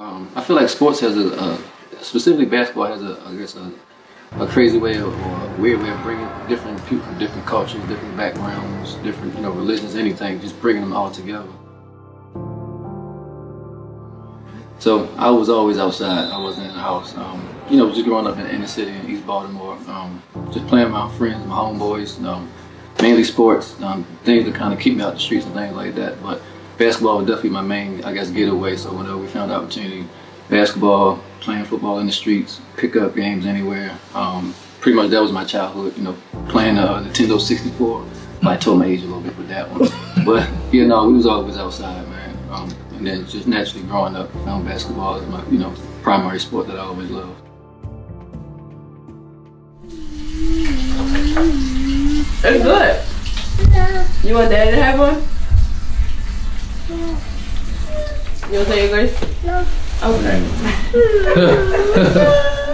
I feel like sports has specifically basketball has a crazy way or a weird way of bringing different people from different cultures, different backgrounds, different religions, anything, just bringing them all together. So I was always outside. I wasn't in the house. Just growing up in the inner city in East Baltimore, just playing with my friends, my homeboys, mainly sports, things that kind of keep me out the streets and things like that. But basketball was definitely my main, I guess, getaway. So whenever we found the opportunity, basketball, playing football in the streets, pick up games anywhere. Pretty much that was my childhood, playing Nintendo 64. I told my age a little bit with that one. But, we was always outside, man. And then just naturally growing up, found basketball as my, primary sport that I always loved. It's good. You want Daddy to have one? You want to say your grace? No. Okay.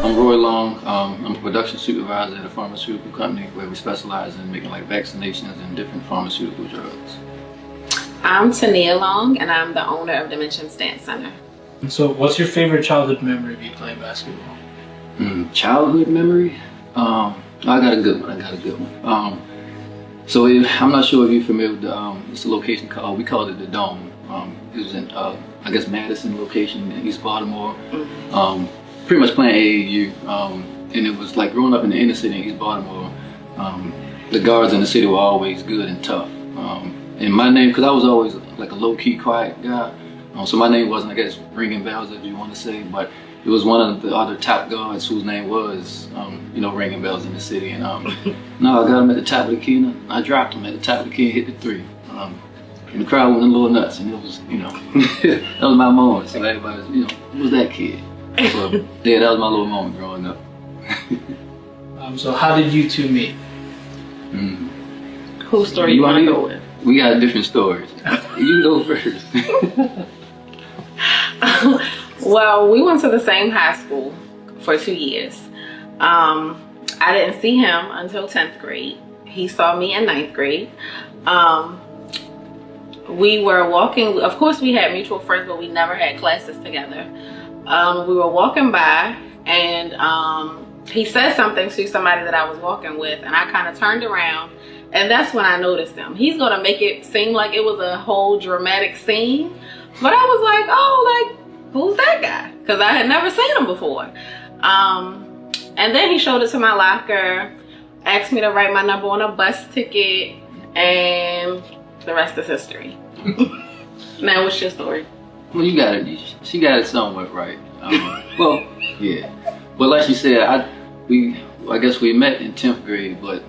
I'm Roy Long. I'm a production supervisor at a pharmaceutical company where we specialize in making vaccinations and different pharmaceutical drugs. I'm Tania Long, and I'm the owner of Dimensions Dance Center. So what's your favorite childhood memory of you playing basketball? Childhood memory? I got a good one. I'm not sure if you're familiar with it's a location called, we called it the Dome. It was in, I guess, Madison location in East Baltimore. Pretty much playing AAU. And it was like growing up in the inner city in East Baltimore, the guards in the city were always good and tough. And my name, because I was always like a low-key, quiet guy, so my name wasn't, I guess, ringing bells if you want to say, but it was one of the other top guards whose name was, ringing bells in the city. And I got him at the top of the key, and I dropped him at the top of the key and hit the three. And the crowd went a little nuts, and it was, that was my moment. So everybody was, who was that kid? So yeah, that was my little moment growing up. So how did you two meet? Whose story you want to go with? We got different stories. You go first. Well, we went to the same high school for 2 years. I didn't see him until 10th grade. He saw me in 9th grade. We were walking, of course we had mutual friends, but we never had classes together. We were walking by, and he said something to somebody that I was walking with, and I kind of turned around, and that's when I noticed him. He's gonna make it seem like it was a whole dramatic scene, but I was like, oh, who's that guy? Because I had never seen him before. And then he showed it to my locker, asked me to write my number on a bus ticket, and the rest is history. Now, what's your story? Well, you got it. She got it somewhat right. Well, yeah. But like she said, I guess we met in 10th grade, but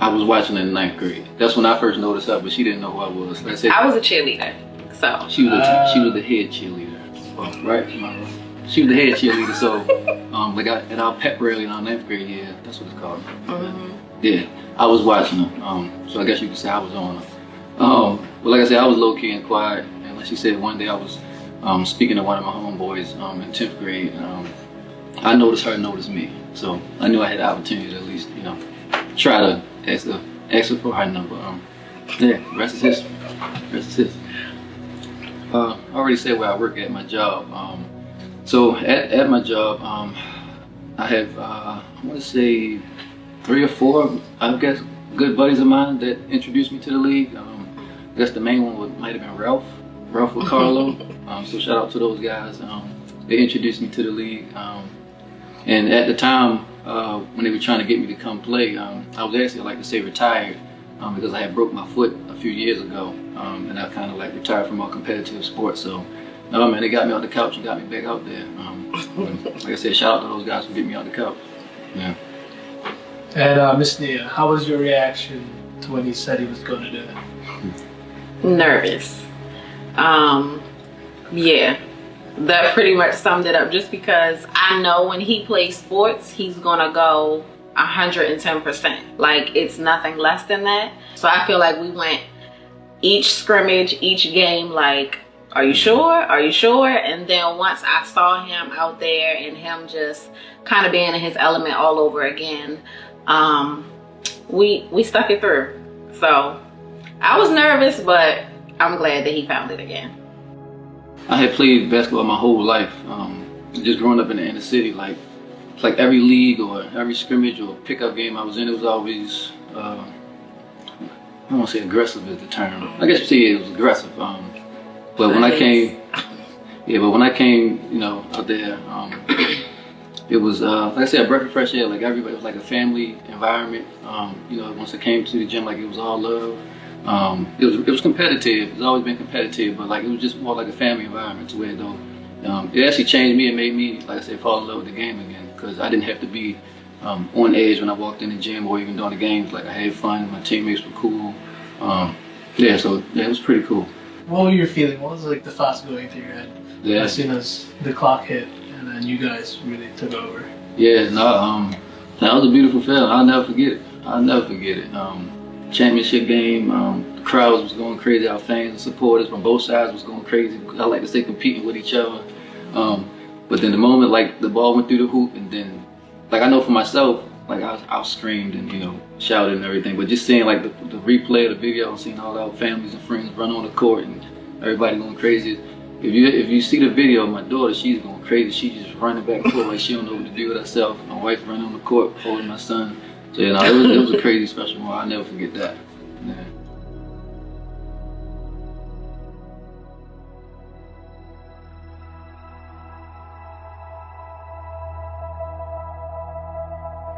I was watching in 9th grade. That's when I first noticed her, but she didn't know who I was. Like I said, I was a cheerleader, so. She was the head cheerleader, right? She was the head cheerleader, so at our pep rally in our 9th grade, yeah, that's what it's called. Yeah, I was watching her, so I guess you could say I was on her. But like I said, I was low-key and quiet, and like she said, one day I was speaking to one of my homeboys in 10th grade, and I noticed her notice me, so I knew I had the opportunity to at least, try to ask her for her number. Yeah, rest is history. I already said where I work at my job. So at my job, I have I want to say 3 or 4, I guess, good buddies of mine that introduced me to the league. I guess the main one might have been Ralph with Carlo. So shout out to those guys. They introduced me to the league. And at the time, when they were trying to get me to come play, I was actually, like to say, retired because I had broke my foot a few years ago. And I kind of retired from all competitive sports. So, man, they got me on the couch and got me back out there. Like I said, shout out to those guys for getting me on the couch. Yeah. And Miss Nia, how was your reaction to when he said he was going to do it? Nervous. Yeah, that pretty much summed it up, just because I know when he plays sports, he's gonna go 110%. Like, it's nothing less than that. So I feel like we went each scrimmage, each game, like, are you sure? Are you sure? And then once I saw him out there and him just kind of being in his element all over again, we stuck it through. So I was nervous, but I'm glad that he found it again. I had played basketball my whole life. Just growing up in the inner city, like every league or every scrimmage or pickup game I was in, it was always I don't want to say aggressive is the term. I guess you say it was aggressive. But when I came, when I came, you know, out there, it was like I said, a breath of fresh air. Like everybody, it was like a family environment. You know, once I came to the gym, like it was all love. It was competitive. It's always been competitive, but like it was just more like a family environment to where though it actually changed me and made me, like I said, fall in love with the game again, because I didn't have to be on edge when I walked in the gym or even during the games. Like I had fun. My teammates were cool. So it was pretty cool. What were your feelings? What was like the thoughts going through your head as soon as the clock hit and then you guys really took over? Yeah, no, that was a beautiful feeling. I'll never forget it. I'll never forget it. Championship game, the crowds was going crazy. Our fans and supporters from both sides was going crazy. I like to say competing with each other. But then the moment like the ball went through the hoop, and then like I know for myself, like I screamed and, you know, shouted and everything. But just seeing like the replay of the video and seeing all our families and friends run on the court and everybody going crazy. If you see the video of my daughter, she's going crazy. She's just running back and forth like she don't know what to do with herself. My wife running on the court holding my son. So you know, it was a crazy special moment. I'll never forget that. Yeah.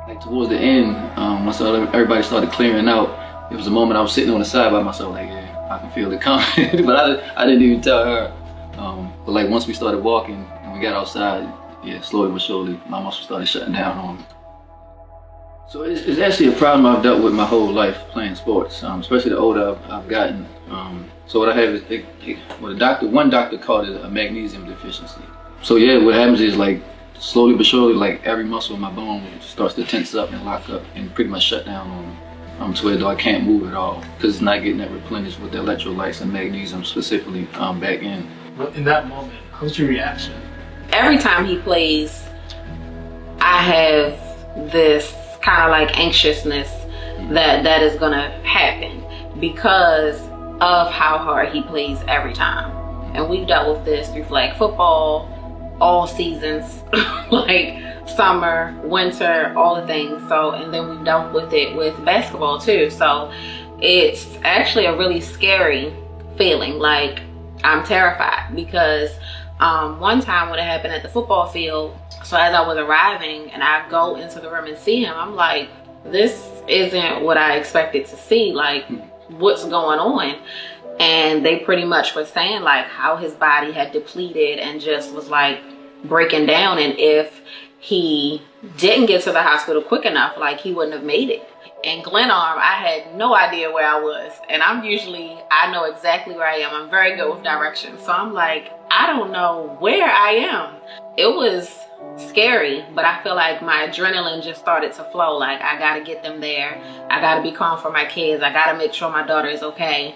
Like towards the end, once everybody started clearing out, it was a moment I was sitting on the side by myself, like, yeah, I can feel it coming. But I didn't even tell her. But like once we started walking and we got outside, yeah, slowly but surely, my muscles started shutting down on me. So it's actually a problem I've dealt with my whole life playing sports, especially the older I've gotten. So what I have is, one doctor called it a magnesium deficiency. So yeah, what happens is like slowly but surely, like every muscle in my bone starts to tense up and lock up and pretty much shut down on me. To where though I can't move at all because it's not getting that replenished with the electrolytes and magnesium specifically back in. In that moment, what was your reaction? Every time he plays, I have this kind of like anxiousness that is gonna happen because of how hard he plays every time. And we've dealt with this through flag football, all seasons, like summer, winter, all the things. So, and then we've dealt with it with basketball too. So it's actually a really scary feeling. Like I'm terrified because one time when it happened at the football field, so as I was arriving and I go into the room and see him, I'm like, this isn't what I expected to see. Like, what's going on? And they pretty much were saying like how his body had depleted and just was like breaking down. And if he didn't get to the hospital quick enough, like he wouldn't have made it. In Glenarm, I had no idea where I was. And I know exactly where I am. I'm very good with directions. So I'm like, I don't know where I am. It was scary, but I feel like my adrenaline just started to flow. Like I gotta get them there. I gotta be calm for my kids. I gotta make sure my daughter is okay.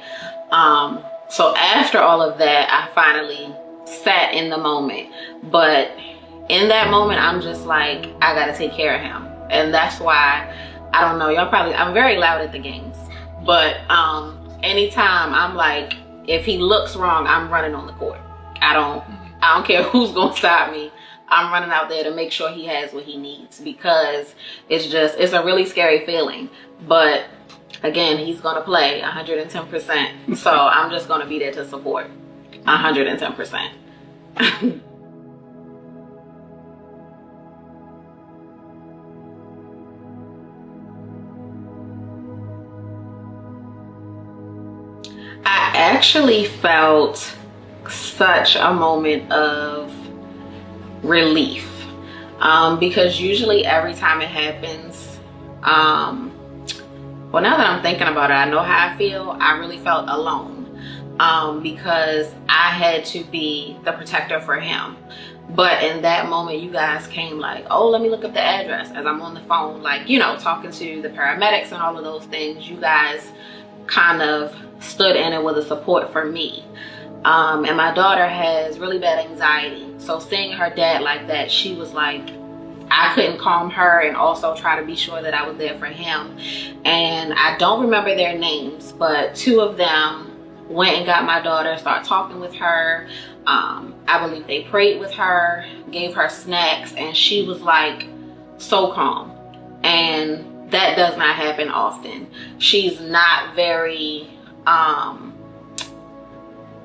So after all of that, I finally sat in the moment. But in that moment, I'm just like, I gotta take care of him. And that's why, I don't know, I'm very loud at the games. But anytime I'm like, if he looks wrong, I'm running on the court. I don't care who's gonna stop me. I'm running out there to make sure he has what he needs, because it's a really scary feeling. But again, he's gonna play 110%. So I'm just gonna be there to support 110%. I actually felt such a moment of relief, because usually every time it happens, well, now that I'm thinking about it, I know how I feel. I really felt alone, because I had to be the protector for him. But in that moment, you guys came like, oh, let me look up the address, as I'm on the phone, like, you know, talking to the paramedics and all of those things. You guys kind of stood in it with a support for me. And my daughter has really bad anxiety. So seeing her dad like that, she was like, I couldn't calm her and also try to be sure that I was there for him. And I don't remember their names, but two of them went and got my daughter, started talking with her. I believe they prayed with her, gave her snacks, and she was like so calm. And that does not happen often. She's not very,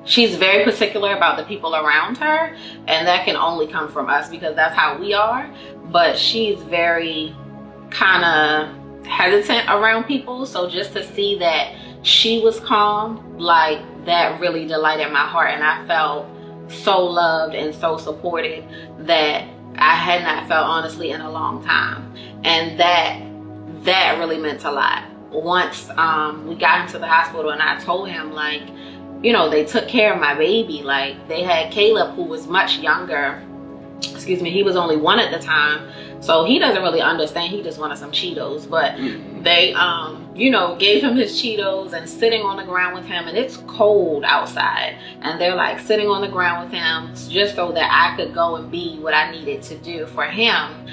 she's very particular about the people around her, and that can only come from us because that's how we are. But she's very kind of hesitant around people. So just to see that she was calm, like, that really delighted my heart, and I felt so loved and so supported that I had not felt honestly in a long time. And that really meant a lot. Once we got into the hospital and I told him, like, you know, they took care of my baby. Like, they had Caleb, who was much younger. Excuse me, he was only 1 at the time, so he doesn't really understand. He just wanted some Cheetos, but they you know, gave him his Cheetos and sitting on the ground with him, and it's cold outside, and they're like sitting on the ground with him just so that I could go and be what I needed to do for him.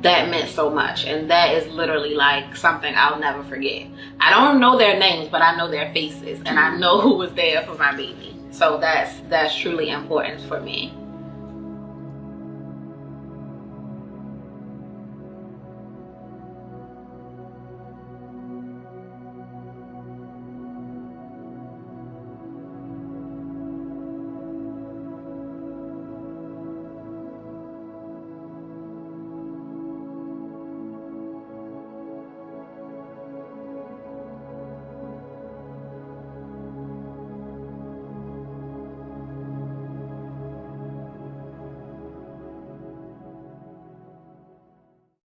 That meant so much, and that is literally like something I'll never forget. I don't know their names, but I know their faces, and I know who was there for my baby. So that's truly important for me.